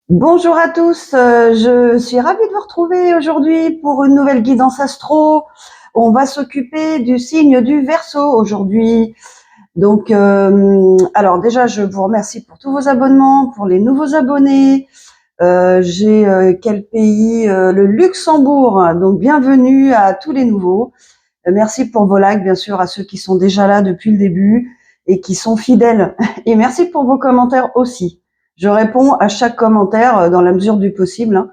Bonjour à tous, je suis ravie de vous retrouver aujourd'hui pour une nouvelle guidance astro. On va s'occuper du signe du Verseau aujourd'hui. Donc, alors déjà, je vous remercie pour tous vos abonnements, pour les nouveaux abonnés. J'ai quel pays? Le Luxembourg. Donc, bienvenue à tous les nouveaux. Merci pour vos likes, bien sûr, à ceux qui sont déjà là depuis le début et qui sont fidèles. Et merci pour vos commentaires aussi. Je réponds à chaque commentaire dans la mesure du possible, hein.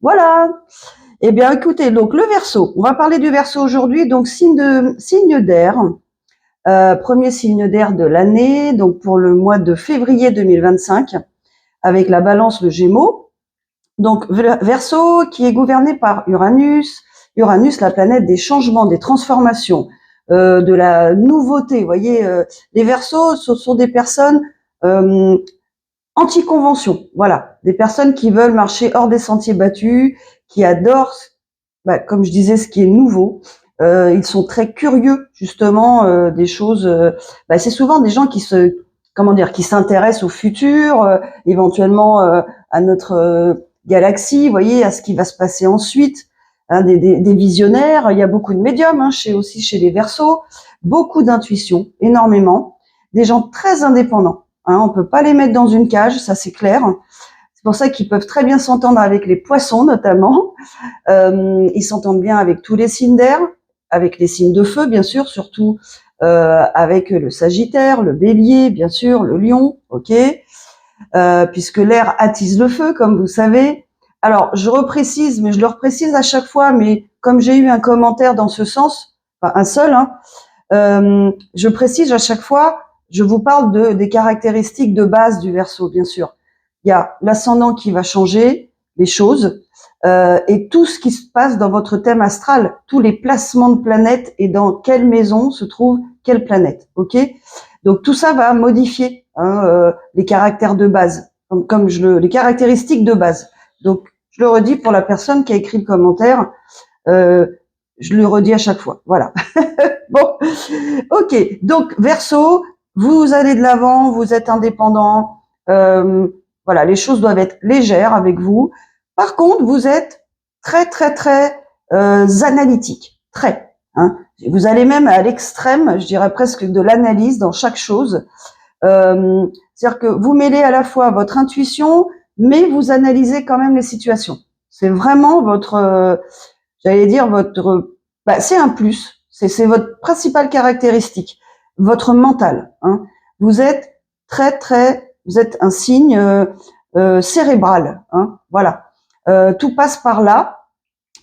Voilà. Eh bien, écoutez, donc le Verseau. On va parler du Verseau aujourd'hui. Donc, signe d'air. Premier signe d'air de l'année, donc pour le mois de février 2025, avec la Balance, le Gémeaux. Donc, Verseau qui est gouverné par Uranus. Uranus, la planète des changements, des transformations, de la nouveauté. Vous voyez, les Verseaux, ce sont des personnes anti-convention. Voilà, des personnes qui veulent marcher hors des sentiers battus, qui adorent, comme je disais, ce qui est nouveau. Ils sont très curieux justement des choses. C'est souvent des gens qui s'intéressent au futur, éventuellement à notre galaxie, vous voyez, à ce qui va se passer ensuite. Hein, des visionnaires. Il y a beaucoup de médiums, hein, chez les Verseaux, beaucoup d'intuition, énormément. Des gens très indépendants. Hein, on peut pas les mettre dans une cage, ça c'est clair. C'est pour ça qu'ils peuvent très bien s'entendre avec les poissons notamment. Ils s'entendent bien avec tous les signes d'air, avec les signes de feu bien sûr, surtout avec le Sagittaire, le Bélier bien sûr, le Lion, ok, puisque l'air attise le feu comme vous savez. Alors je reprécise, mais je le reprécise à chaque fois, mais comme j'ai eu un commentaire dans ce sens, enfin un seul, hein, je précise à chaque fois, je vous parle des caractéristiques de base du Verseau, bien sûr. Il y a l'ascendant qui va changer les choses et tout ce qui se passe dans votre thème astral, tous les placements de planètes et dans quelle maison se trouve quelle planète. Ok. Donc tout ça va modifier les caractères de base, les caractéristiques de base. Donc je le redis pour la personne qui a écrit le commentaire. Je le redis à chaque fois. Voilà. Bon, ok. Donc Verseau, vous allez de l'avant, vous êtes indépendant. Voilà, les choses doivent être légères avec vous. Par contre, vous êtes très très très analytique, très. Hein. Vous allez même à l'extrême, je dirais presque de l'analyse dans chaque chose. C'est-à-dire que vous mêlez à la fois votre intuition, mais vous analysez quand même les situations. C'est vraiment j'allais dire c'est un plus. C'est votre principale caractéristique, votre mental. Hein. Vous êtes vous êtes un signe cérébral. Hein, voilà. Tout passe par là,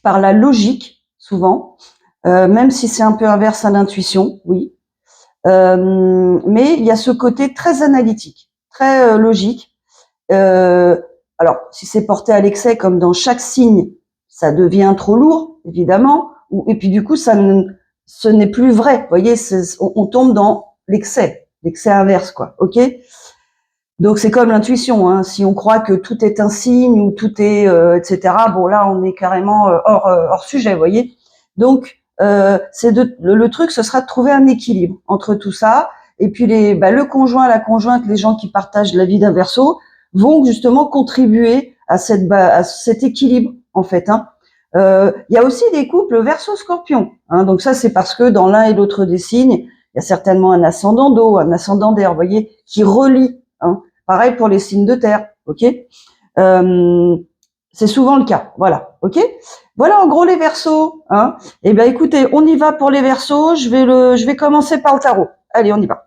par la logique, souvent, même si c'est un peu inverse à l'intuition, oui. Mais il y a ce côté très analytique, très logique. Alors, si c'est porté à l'excès, comme dans chaque signe, ça devient trop lourd, évidemment. Et puis du coup, ce n'est plus vrai. Vous voyez, on tombe dans l'excès inverse, quoi. Ok. Donc c'est comme l'intuition. Hein. Si on croit que tout est un signe ou tout est, etc. Bon là, on est carrément hors sujet, vous voyez. Donc le truc, ce sera de trouver un équilibre entre tout ça. Et puis le conjoint, la conjointe, les gens qui partagent la vie d'un Verseau vont justement contribuer à cet équilibre en fait. Hein. Il y a aussi des couples Verseau-Scorpion. Hein, donc ça, c'est parce que dans l'un et l'autre des signes, il y a certainement un ascendant d'eau, un ascendant d'air, vous voyez, qui relie. Hein. Pareil pour les signes de terre, ok. C'est souvent le cas, voilà, ok. Voilà en gros les Verseaux. Hein. Eh bien, écoutez, on y va pour les Verseaux. Je vais commencer par le tarot. Allez, on y va.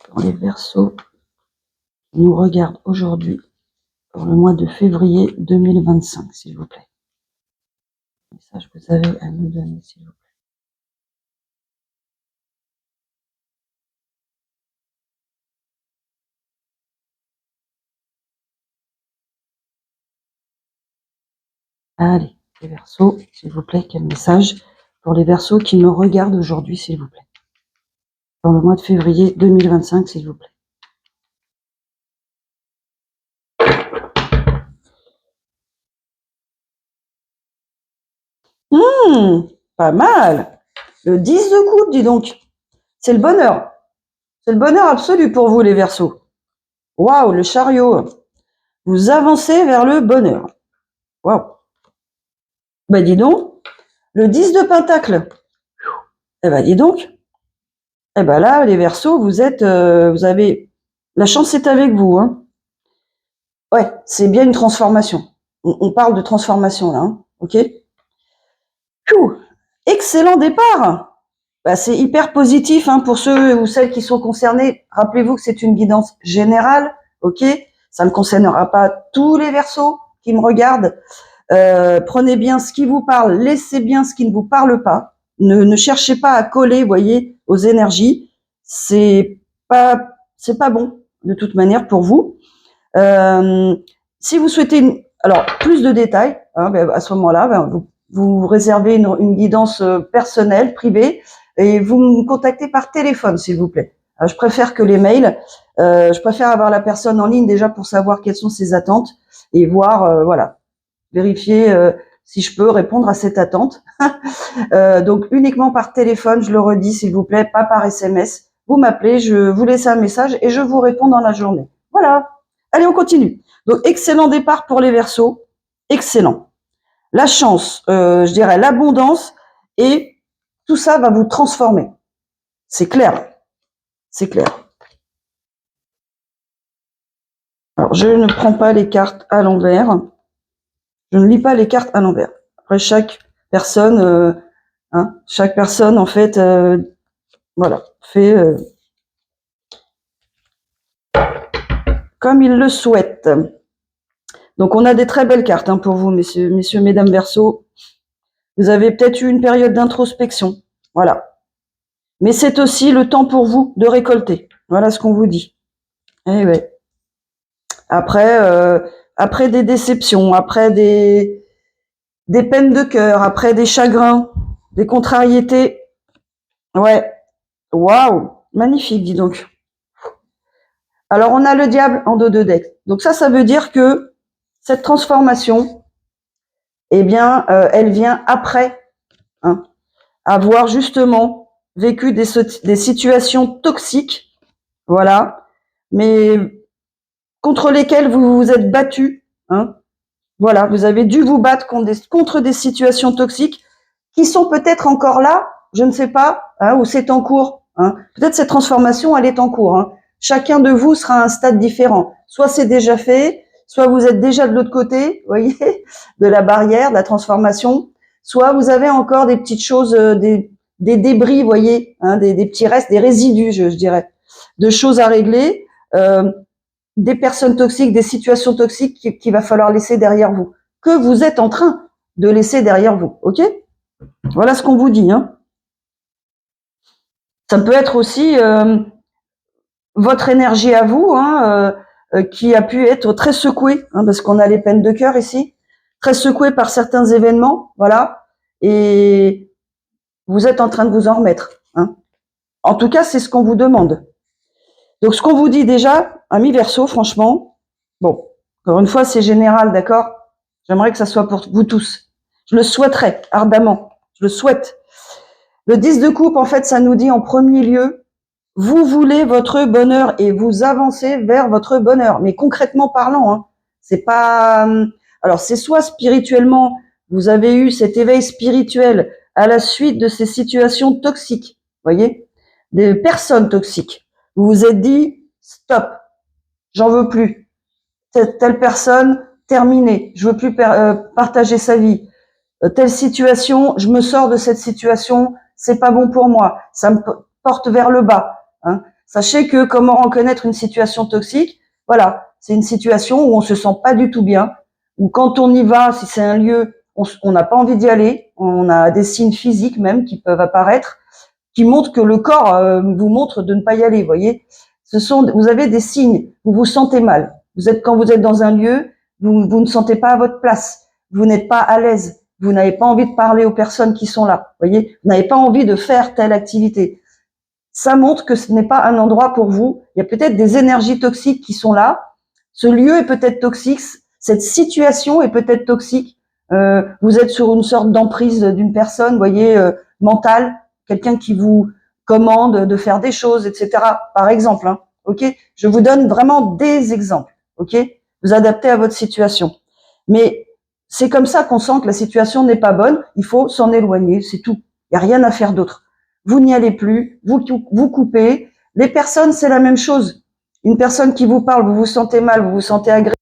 Pour les Verseaux qui nous regardent aujourd'hui pour le mois de février 2025, s'il vous plaît. Message que vous avez à nous donner, s'il vous plaît. Allez, les Verseaux, s'il vous plaît, quel message pour les Verseaux qui me regardent aujourd'hui, s'il vous plaît. Dans le mois de février 2025, s'il vous plaît. Pas mal. Le 10 de coupe, dis donc. C'est le bonheur. C'est le bonheur absolu pour vous, les Verseaux. Waouh, le chariot. Vous avancez vers le bonheur. Waouh. Ben dis donc. Le 10 de Pentacle. Eh ben dis donc. Eh ben là, les Verseaux, vous avez la chance est avec vous. Hein. Ouais, c'est bien une transformation. On parle de transformation là. Hein. Ok. Excellent départ. Bah, c'est hyper positif hein, pour ceux ou celles qui sont concernés. Rappelez-vous que c'est une guidance générale, ok. Ça ne concernera pas tous les Verseaux qui me regardent. Prenez bien ce qui vous parle, laissez bien ce qui ne vous parle pas. Ne cherchez pas à coller, voyez, aux énergies. C'est pas bon de toute manière pour vous. Si vous souhaitez, alors plus de détails, hein, ben, à ce moment-là, ben, vous réservez une guidance personnelle, privée, et vous me contactez par téléphone, s'il vous plaît. Je préfère que les mails. Je préfère avoir la personne en ligne déjà pour savoir quelles sont ses attentes et voir, voilà, vérifier si je peux répondre à cette attente. Donc uniquement par téléphone, je le redis, s'il vous plaît, pas par SMS. Vous m'appelez, je vous laisse un message et je vous réponds dans la journée. Voilà. Allez, on continue. Donc excellent départ pour les Verseaux, excellent. La chance, je dirais l'abondance et tout ça va vous transformer. C'est clair. C'est clair. Alors, je ne prends pas les cartes à l'envers. Je ne lis pas les cartes à l'envers. Après, chaque personne, en fait, voilà, fait comme il le souhaite. Donc, on a des très belles cartes hein, pour vous, messieurs, mesdames Verseaux. Vous avez peut-être eu une période d'introspection. Voilà. Mais c'est aussi le temps pour vous de récolter. Voilà ce qu'on vous dit. Eh ouais. Après des déceptions, après des peines de cœur, après des chagrins, des contrariétés. Ouais. Waouh. Magnifique, dis donc. Alors, on a le diable en dos de deck. Donc ça veut dire que cette transformation, eh bien, elle vient après hein, avoir justement vécu des situations toxiques, voilà, mais contre lesquelles vous vous êtes battu, hein, voilà, vous avez dû vous battre contre des situations toxiques qui sont peut-être encore là, je ne sais pas, hein, ou c'est en cours. Hein. Peut-être cette transformation, elle est en cours. Hein. Chacun de vous sera à un stade différent. Soit c'est déjà fait, soit vous êtes déjà de l'autre côté, vous voyez, de la barrière, de la transformation. Soit vous avez encore des petites choses, des débris, vous voyez, hein, des petits restes, des résidus, je dirais, de choses à régler, des personnes toxiques, des situations toxiques qu'il va falloir laisser derrière vous, que vous êtes en train de laisser derrière vous, ok ? Voilà ce qu'on vous dit. Hein. Ça peut être aussi votre énergie à vous, hein, qui a pu être très secouée, hein, parce qu'on a les peines de cœur ici, très secouée par certains événements, voilà, et vous êtes en train de vous en remettre. Hein. En tout cas, c'est ce qu'on vous demande. Donc, ce qu'on vous dit déjà, amis Verseaux, franchement, bon, encore une fois, c'est général, d'accord ? J'aimerais que ça soit pour vous tous. Je le souhaiterais ardemment. Je le souhaite. Le 10 de coupe, en fait, ça nous dit en premier lieu, vous voulez votre bonheur et vous avancez vers votre bonheur. Mais concrètement parlant, hein, c'est pas. Alors, c'est soit spirituellement, vous avez eu cet éveil spirituel à la suite de ces situations toxiques, voyez, des personnes toxiques. Vous vous êtes dit, stop, j'en veux plus. Telle personne, terminée. Je veux plus partager sa vie. Telle situation, je me sors de cette situation, c'est pas bon pour moi. Ça me porte vers le bas. Hein. Sachez que comment reconnaître une situation toxique, voilà, c'est une situation où on se sent pas du tout bien, où quand on y va, si c'est un lieu, on n'a pas envie d'y aller, on a des signes physiques même qui peuvent apparaître, qui montrent que le corps vous montre de ne pas y aller, voyez. Vous avez des signes, vous vous sentez mal. Quand vous êtes dans un lieu, vous ne sentez pas à votre place, vous n'êtes pas à l'aise, vous n'avez pas envie de parler aux personnes qui sont là, voyez. Vous n'avez pas envie de faire telle activité. Ça montre que ce n'est pas un endroit pour vous. Il y a peut-être des énergies toxiques qui sont là. Ce lieu est peut-être toxique. Cette situation est peut-être toxique. Vous êtes sur une sorte d'emprise d'une personne, vous voyez, mentale, quelqu'un qui vous commande de faire des choses, etc. Par exemple, hein, ok. Je vous donne vraiment des exemples, ok. Vous adaptez à votre situation. Mais c'est comme ça qu'on sent que la situation n'est pas bonne. Il faut s'en éloigner, c'est tout. Il n'y a rien à faire d'autre. Vous n'y allez plus, vous coupez. Les personnes, c'est la même chose. Une personne qui vous parle, vous vous sentez mal, vous vous sentez agressé.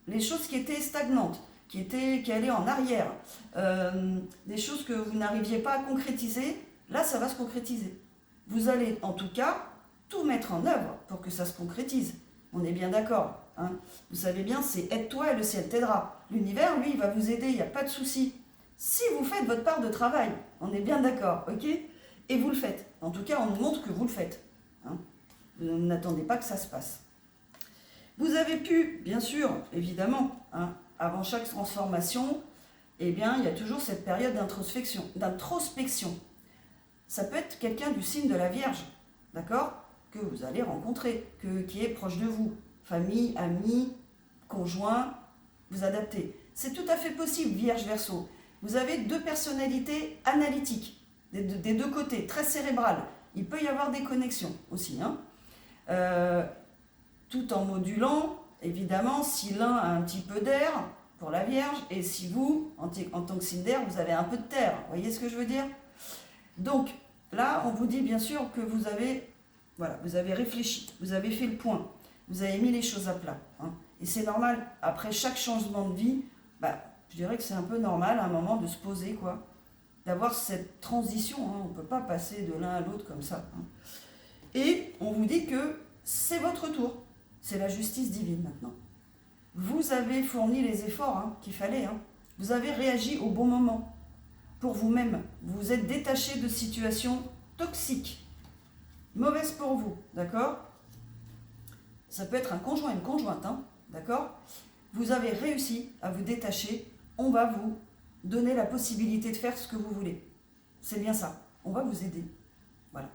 Les choses qui étaient stagnantes, qui allaient en arrière, des choses que vous n'arriviez pas à concrétiser, là, ça va se concrétiser. Vous allez, en tout cas, tout mettre en œuvre pour que ça se concrétise. On est bien d'accord, hein. Vous savez bien, c'est aide-toi et le ciel t'aidera. L'univers, lui, il va vous aider, il n'y a pas de souci. Si vous faites votre part de travail, on est bien d'accord, ok. Et vous le faites. En tout cas, on nous montre que vous le faites, hein. Vous n'attendez pas que ça se passe. Vous avez pu, bien sûr, évidemment, hein, avant chaque transformation, eh bien, il y a toujours cette période d'introspection. Ça peut être quelqu'un du signe de la Vierge, d'accord, que vous allez rencontrer, qui est proche de vous, famille, amis, conjoint, vous adaptez. C'est tout à fait possible, Vierge Verseau. Vous avez deux personnalités analytiques, des deux côtés, très cérébrales. Il peut y avoir des connexions aussi, hein. Tout en modulant, évidemment, si l'un a un petit peu d'air pour la Vierge, et si vous, en tant que signe d'air, vous avez un peu de terre. Vous voyez ce que je veux dire? Donc, là, on vous dit bien sûr que vous avez, voilà, vous avez réfléchi, vous avez fait le point, vous avez mis les choses à plat, hein. Et c'est normal, après chaque changement de vie, je dirais que c'est un peu normal à un moment de se poser, quoi, d'avoir cette transition, hein. On ne peut pas passer de l'un à l'autre comme ça, hein. Et on vous dit que c'est votre tour. C'est la justice divine maintenant. Vous avez fourni les efforts, hein, qu'il fallait, hein. Vous avez réagi au bon moment pour vous-même. Vous vous êtes détaché de situations toxiques, mauvaises pour vous, d'accord? Ça peut être un conjoint, une conjointe, hein, d'accord? Vous avez réussi à vous détacher, on va vous donner la possibilité de faire ce que vous voulez. C'est bien ça, on va vous aider. Voilà.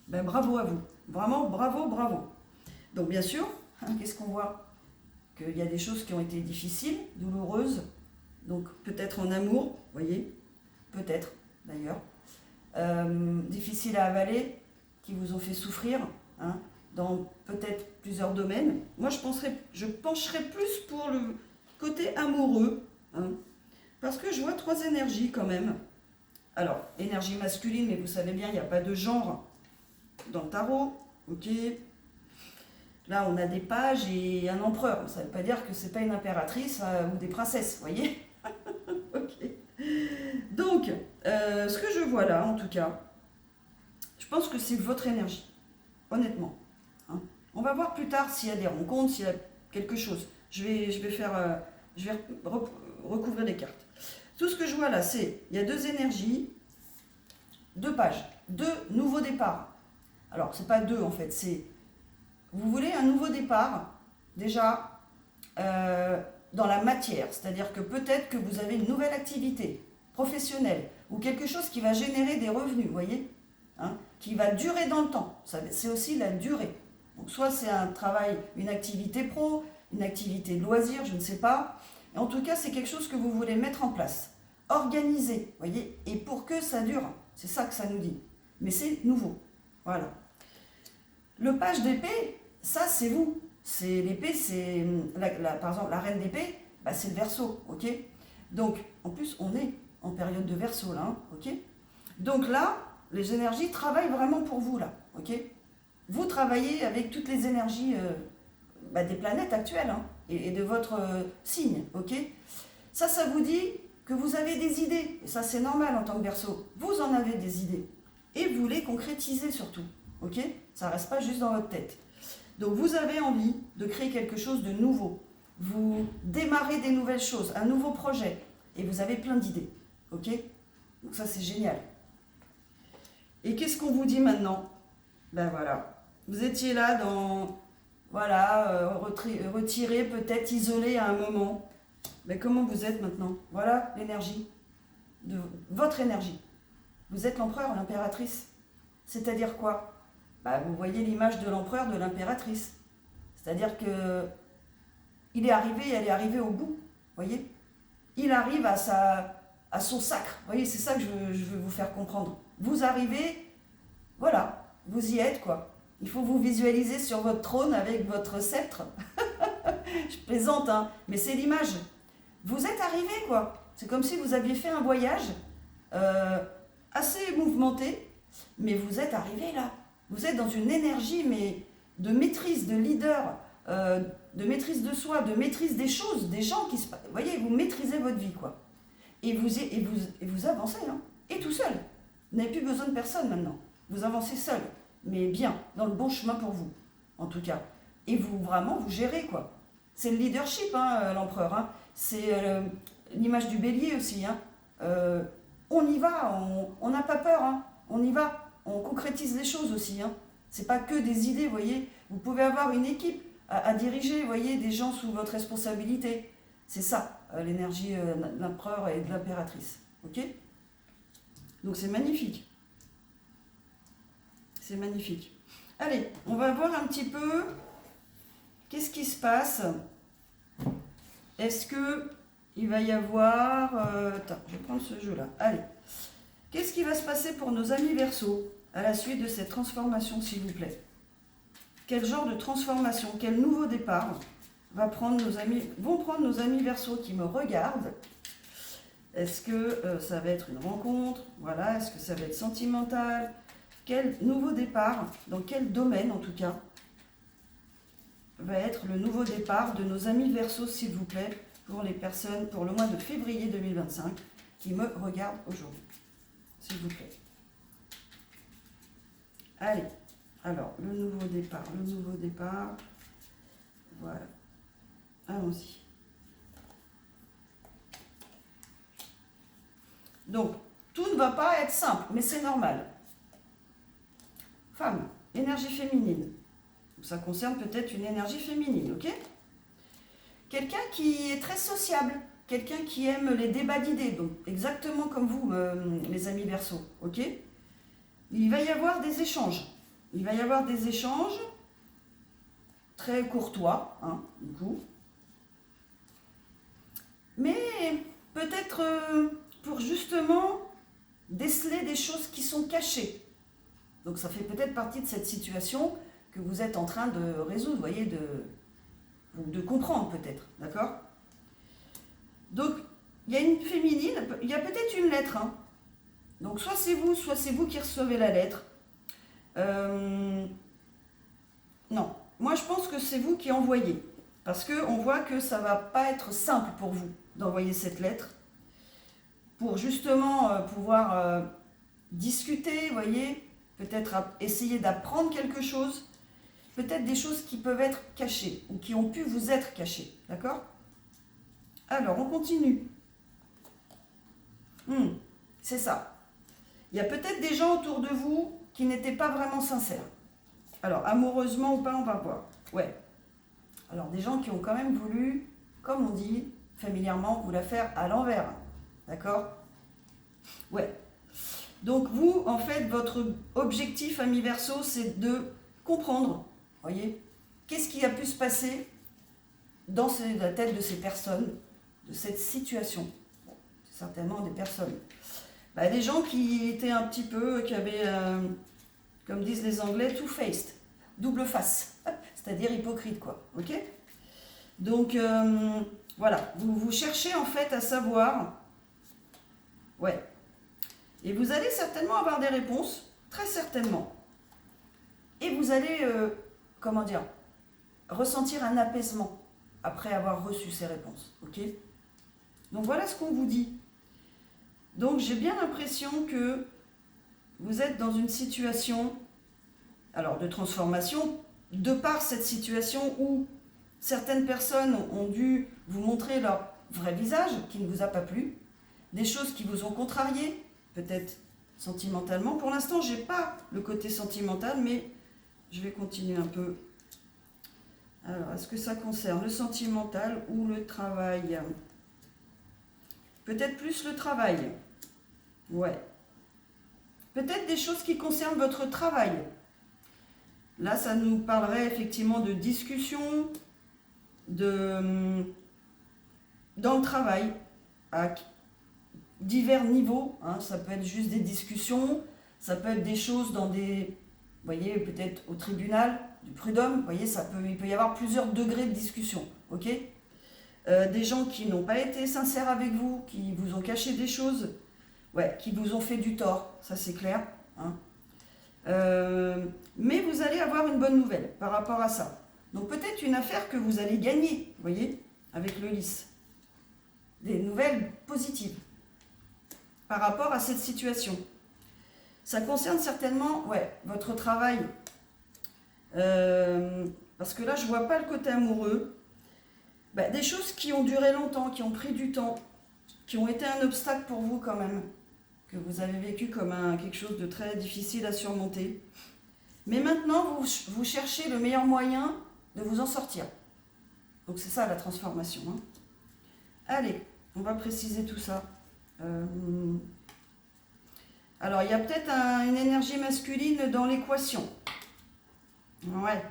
Ben, bravo à vous, vraiment bravo, bravo. Donc bien sûr, qu'est-ce qu'on voit? Qu'il y a des choses qui ont été difficiles, douloureuses, donc peut-être en amour, vous voyez, peut-être d'ailleurs, difficiles à avaler, qui vous ont fait souffrir, hein, dans peut-être plusieurs domaines. Moi je pencherais plus pour le côté amoureux, hein, parce que je vois 3 énergies quand même. Alors, énergie masculine, mais vous savez bien, il n'y a pas de genre dans le tarot, ok. Là, on a des pages et un empereur. Ça ne veut pas dire que c'est pas une impératrice ou des princesses, vous voyez. Ok. Donc, ce que je vois là, en tout cas, je pense que c'est votre énergie, honnêtement. Hein. On va voir plus tard s'il y a des rencontres, s'il y a quelque chose. Je vais recouvrir les cartes. Tout ce que je vois là, c'est, il y a 2 énergies, 2 pages, 2 nouveaux départs. Alors, c'est pas 2 en fait, c'est, vous voulez un nouveau départ, déjà, dans la matière, c'est-à-dire que peut-être que vous avez une nouvelle activité professionnelle ou quelque chose qui va générer des revenus, vous voyez, hein, qui va durer dans le temps. C'est aussi la durée. Donc soit c'est un travail, une activité pro, une activité de loisir, je ne sais pas. Et en tout cas, c'est quelque chose que vous voulez mettre en place, organiser, vous voyez, et pour que ça dure. C'est ça que ça nous dit. Mais c'est nouveau. Voilà. Le page d'épée, ça c'est vous. C'est l'épée, c'est par exemple la reine d'épée, bah, c'est le Verseau, ok. Donc en plus on est en période de Verseau là, hein, ok. Donc là, les énergies travaillent vraiment pour vous là, ok. Vous travaillez avec toutes les énergies bah, des planètes actuelles, hein, et de votre signe, ok. Ça vous dit que vous avez des idées, et ça c'est normal en tant que Verseau. Vous en avez des idées et vous les concrétisez surtout, ok. Ça reste pas juste dans votre tête. Donc vous avez envie de créer quelque chose de nouveau. Vous démarrez des nouvelles choses, un nouveau projet. Et vous avez plein d'idées. Ok? Donc ça c'est génial. Et qu'est-ce qu'on vous dit maintenant? Ben voilà. Vous étiez là dans... Voilà, retiré, peut-être isolé à un moment. Mais comment vous êtes maintenant? Voilà l'énergie. De votre énergie. Vous êtes l'empereur, l'impératrice. C'est-à-dire quoi? Bah, vous voyez l'image de l'empereur, de l'impératrice. C'est-à-dire que il est arrivé, elle est arrivée au bout, voyez. Il arrive à son sacre, voyez, c'est ça que je veux vous faire comprendre. Vous arrivez, voilà, vous y êtes, quoi. Il faut vous visualiser sur votre trône avec votre sceptre. Je plaisante, hein, mais c'est l'image. Vous êtes arrivé, quoi. C'est comme si vous aviez fait un voyage euh, assez mouvementé, mais vous êtes arrivé là. Vous êtes dans une énergie, mais de maîtrise, de leader, de maîtrise de soi, de maîtrise des choses, des gens qui se... Vous voyez, vous maîtrisez votre vie, quoi. Et vous avancez, hein. Et tout seul. Vous n'avez plus besoin de personne maintenant. Vous avancez seul, mais bien, dans le bon chemin pour vous, en tout cas. Et vous, vraiment, vous gérez, quoi. C'est le leadership, hein, l'empereur. Hein. C'est l'image du bélier aussi, hein. On y va, on n'a pas peur, hein. On y va. On concrétise les choses aussi, hein. C'est pas que des idées, vous voyez. Vous pouvez avoir une équipe à diriger, vous voyez, des gens sous votre responsabilité. C'est ça, l'énergie de l'empereur et de l'impératrice. Ok? Donc c'est magnifique. C'est magnifique. Allez, on va voir un petit peu qu'est-ce qui se passe. Est-ce que il va y avoir... attends, je vais prendre ce jeu-là. Allez. Qu'est-ce qui va se passer pour nos amis Verseaux à la suite de cette transformation, s'il vous plaît? Quel genre de transformation, quel nouveau départ vont prendre nos amis Verseaux qui me regardent? Est-ce que ça va être une rencontre? Voilà. Est-ce que ça va être sentimental? Quel nouveau départ, dans quel domaine en tout cas, va être le nouveau départ de nos amis Verseaux, s'il vous plaît, pour les personnes, pour le mois de février 2025, qui me regardent aujourd'hui, s'il vous plaît. Allez, alors, le nouveau départ, voilà, allons-y. Donc, tout ne va pas être simple, mais c'est normal. Femme, énergie féminine. Ça concerne peut-être une énergie féminine, ok? Quelqu'un qui est très sociable, quelqu'un qui aime les débats d'idées, donc exactement comme vous, mes amis Verseau, ok? Il va y avoir des échanges. Il va y avoir des échanges très courtois, hein, du coup. Mais peut-être pour justement déceler des choses qui sont cachées. Donc ça fait peut-être partie de cette situation que vous êtes en train de résoudre, vous voyez, de comprendre peut-être, d'accord? Donc il y a une féminine, il y a peut-être une lettre, hein. Donc soit c'est vous qui recevez la lettre. Non, moi je pense que c'est vous qui envoyez. Parce qu'on voit que ça ne va pas être simple pour vous d'envoyer cette lettre. Pour justement pouvoir discuter, vous voyez, peut-être essayer d'apprendre quelque chose, peut-être des choses qui peuvent être cachées ou qui ont pu vous être cachées, d'accord? Alors, on continue. C'est ça. Il y a peut-être des gens autour de vous qui n'étaient pas vraiment sincères. Alors, amoureusement ou pas, on va voir. Ouais. Alors, des gens qui ont quand même voulu, comme on dit familièrement, vous la faire à l'envers. D'accord? Ouais. Donc vous, en fait, votre objectif, ami Verseau, c'est de comprendre, voyez, qu'est-ce qui a pu se passer dans la tête de ces personnes, de cette situation. Bon, c'est certainement des personnes. Des gens qui étaient un petit peu, qui avaient, comme disent les Anglais, two-faced, double face, c'est-à-dire hypocrite, quoi. Ok? Donc, voilà, vous cherchez en fait à savoir, ouais, et vous allez certainement avoir des réponses, très certainement. Et vous allez, comment dire, ressentir un apaisement après avoir reçu ces réponses. Ok? Donc voilà ce qu'on vous dit. Donc j'ai bien l'impression que vous êtes dans une situation, alors de transformation, de par cette situation où certaines personnes ont dû vous montrer leur vrai visage qui ne vous a pas plu, des choses qui vous ont contrarié, peut-être sentimentalement. Pour l'instant, je n'ai pas le côté sentimental, mais je vais continuer un peu. Alors, est-ce que ça concerne le sentimental ou le travail? Peut-être plus le travail. Ouais. Peut-être des choses qui concernent votre travail. Là, ça nous parlerait effectivement de discussion, dans le travail, à divers niveaux. Hein. Ça peut être juste des discussions, ça peut être des choses dans des... Vous voyez, peut-être au tribunal, du prud'homme, vous voyez, il peut y avoir plusieurs degrés de discussion, ok? Des gens qui n'ont pas été sincères avec vous, qui vous ont caché des choses, ouais, qui vous ont fait du tort, ça c'est clair. Hein. Mais vous allez avoir une bonne nouvelle par rapport à ça. Donc peut-être une affaire que vous allez gagner, vous voyez, avec le lys. Des nouvelles positives par rapport à cette situation. Ça concerne certainement, ouais, votre travail. Parce que là, je ne vois pas le côté amoureux. Des choses qui ont duré longtemps, qui ont pris du temps, qui ont été un obstacle pour vous quand même, que vous avez vécu comme quelque chose de très difficile à surmonter. Mais maintenant, vous cherchez le meilleur moyen de vous en sortir. Donc c'est ça la transformation. Hein. Allez, on va préciser tout ça. Alors, il y a peut-être une énergie masculine dans l'équation. Ouais.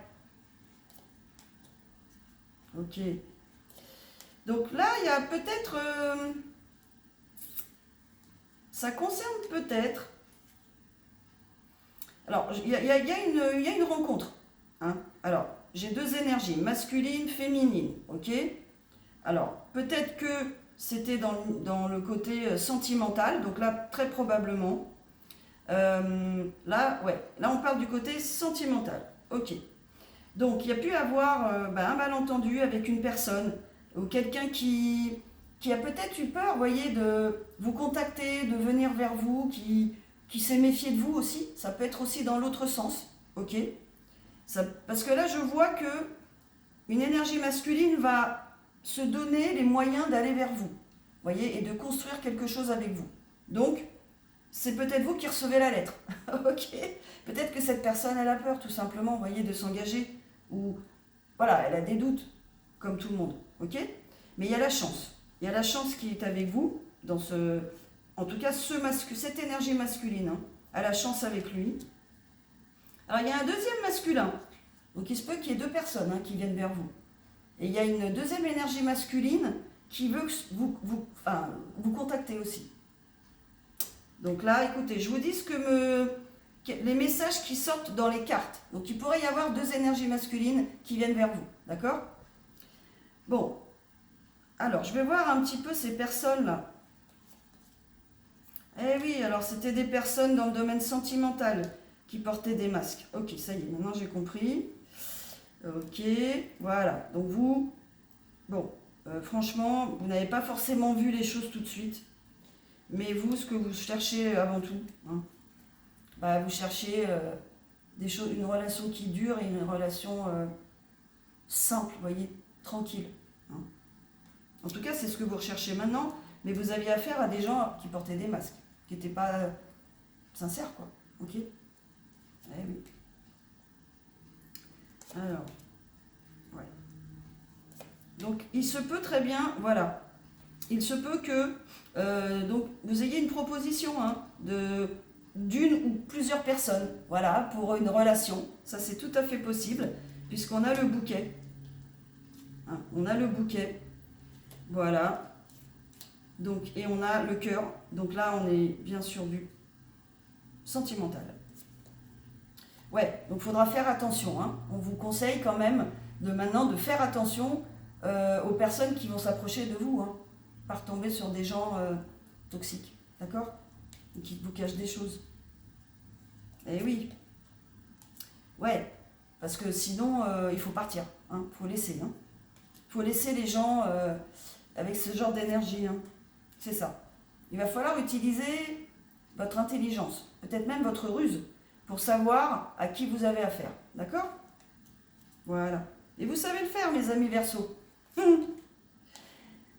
Ok. Donc là, il y a peut-être... ça concerne peut-être... Alors, il y a une rencontre. Hein. Alors, j'ai deux énergies, masculine, féminine. Ok. Alors, peut-être que c'était dans le côté sentimental. Donc là, très probablement... là, ouais, là on parle du côté sentimental. Ok. Donc il y a pu avoir un malentendu avec une personne ou quelqu'un qui a peut-être eu peur, vous voyez, de vous contacter, de venir vers vous, qui s'est méfié de vous aussi. Ça peut être aussi dans l'autre sens. Ok. Parce que là je vois que une énergie masculine va se donner les moyens d'aller vers vous, voyez, et de construire quelque chose avec vous. Donc, c'est peut-être vous qui recevez la lettre. Ok. Peut-être que cette personne, elle a peur, tout simplement, vous voyez, de s'engager. Ou, voilà, elle a des doutes, comme tout le monde. Ok. Mais il y a la chance. Il y a la chance qui est avec vous, dans ce... En tout cas, cette énergie masculine, hein, a la chance avec lui. Alors, il y a un deuxième masculin. Donc, il se peut qu'il y ait deux personnes hein, qui viennent vers vous. Et il y a une deuxième énergie masculine qui veut vous contacter aussi. Donc là, écoutez, je vous dis les messages qui sortent dans les cartes. Donc il pourrait y avoir deux énergies masculines qui viennent vers vous. D'accord? Bon. Alors, je vais voir un petit peu ces personnes-là. Eh oui, alors c'était des personnes dans le domaine sentimental qui portaient des masques. Ok, ça y est, maintenant j'ai compris. Ok, voilà. Donc vous, bon, franchement, vous n'avez pas forcément vu les choses tout de suite. Mais vous, ce que vous cherchez avant tout, hein, bah, vous cherchez une relation qui dure et une relation simple, vous voyez, tranquille. Hein. En tout cas, c'est ce que vous recherchez maintenant, mais vous aviez affaire à des gens qui portaient des masques, qui n'étaient pas sincères, quoi. Ok? Eh oui. Alors, ouais. Donc, il se peut très bien, voilà. Il se peut que donc, vous ayez une proposition hein, d'une ou plusieurs personnes, voilà, pour une relation. Ça, c'est tout à fait possible, puisqu'on a le bouquet. Hein, on a le bouquet. Voilà. Donc, et on a le cœur. Donc là, on est bien sûr du sentimental. Ouais, donc il faudra faire attention. Hein. On vous conseille quand même maintenant de faire attention aux personnes qui vont s'approcher de vous. Hein. Pas retomber sur des gens toxiques, d'accord? Qui vous cachent des choses. Eh oui. Ouais, parce que sinon, il faut partir. Il faut laisser. Il faut laisser les gens avec ce genre d'énergie. Hein. C'est ça. Il va falloir utiliser votre intelligence, peut-être même votre ruse, pour savoir à qui vous avez affaire. D'accord? Voilà. Et vous savez le faire, mes amis Verseaux.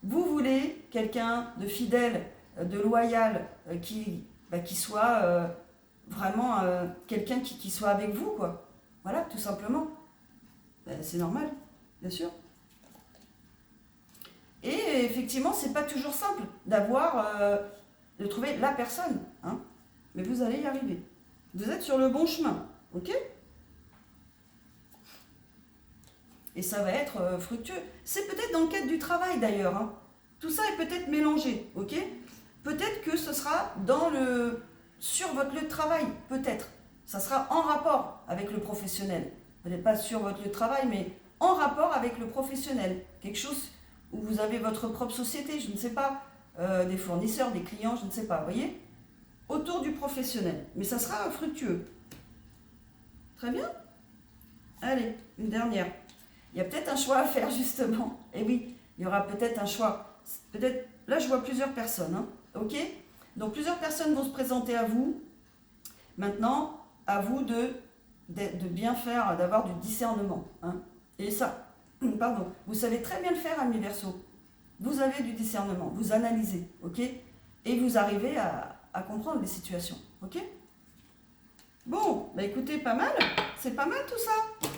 Vous voulez quelqu'un de fidèle, de loyal, qui soit vraiment quelqu'un qui soit avec vous, quoi. Voilà, tout simplement. Ben, c'est normal, bien sûr. Et effectivement, c'est pas toujours simple de trouver la personne, hein. Mais vous allez y arriver. Vous êtes sur le bon chemin, ok? Et ça va être fructueux. C'est peut-être dans le cadre du travail d'ailleurs. Hein. Tout ça est peut-être mélangé, ok? Peut-être que ce sera sur votre lieu de travail, peut-être. Ça sera en rapport avec le professionnel. Peut-être pas sur votre lieu de travail, mais en rapport avec le professionnel. Quelque chose où vous avez votre propre société, je ne sais pas, des fournisseurs, des clients, je ne sais pas, vous voyez? Autour du professionnel. Mais ça sera fructueux. Très bien. Allez, une dernière. Il y a peut-être un choix à faire, justement. Et oui, il y aura peut-être un choix. Peut-être, là, je vois plusieurs personnes. Hein, ok? Donc, plusieurs personnes vont se présenter à vous. Maintenant, à vous de bien faire, d'avoir du discernement. Hein. Et ça, pardon, vous savez très bien le faire, amis Verseaux. Vous avez du discernement, vous analysez, ok? Et vous arrivez à comprendre les situations, ok? Bon, bah écoutez, pas mal. C'est pas mal tout ça.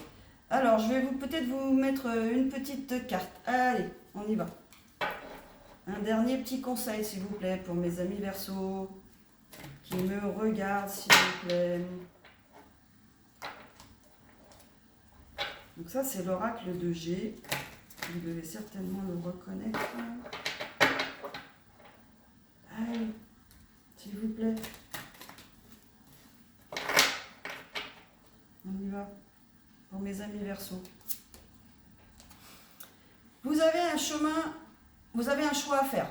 Alors, je vais peut-être vous mettre une petite carte. Allez, on y va. Un dernier petit conseil, s'il vous plaît, pour mes amis Verseaux qui me regardent, s'il vous plaît. Donc ça, c'est l'oracle de G. Vous devez certainement le reconnaître. Allez, s'il vous plaît. On y va. Pour mes amis Verseaux. Vous avez un chemin, vous avez un choix à faire.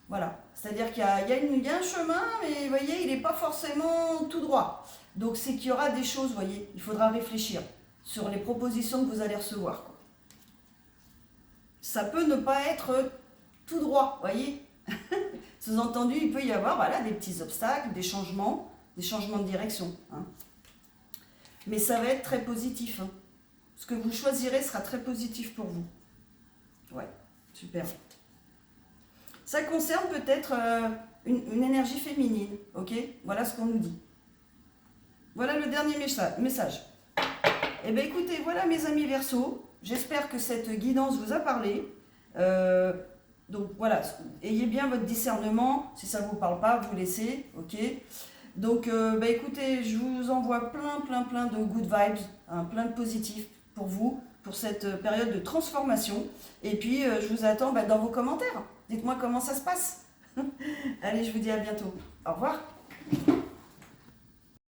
Voilà. C'est-à-dire qu'il y a un chemin, mais vous voyez, il n'est pas forcément tout droit. Donc c'est qu'il y aura des choses, vous voyez, il faudra réfléchir sur les propositions que vous allez recevoir. Quoi. Ça peut ne pas être tout droit, vous voyez. Sous-entendu, il peut y avoir voilà, des petits obstacles, des changements de direction. Hein. Mais ça va être très positif. Hein. Ce que vous choisirez sera très positif pour vous. Ouais, super. Ça concerne peut-être une énergie féminine, ok? Voilà ce qu'on nous dit. Voilà le dernier message. Eh bien écoutez, voilà mes amis Verseau, j'espère que cette guidance vous a parlé. Donc voilà, ayez bien votre discernement, si ça ne vous parle pas, vous laissez, ok? Donc écoutez, je vous envoie plein de good vibes, hein, plein de positifs pour vous, pour cette période de transformation. Et puis je vous attends dans vos commentaires, dites-moi comment ça se passe. Allez, je vous dis à bientôt, au revoir.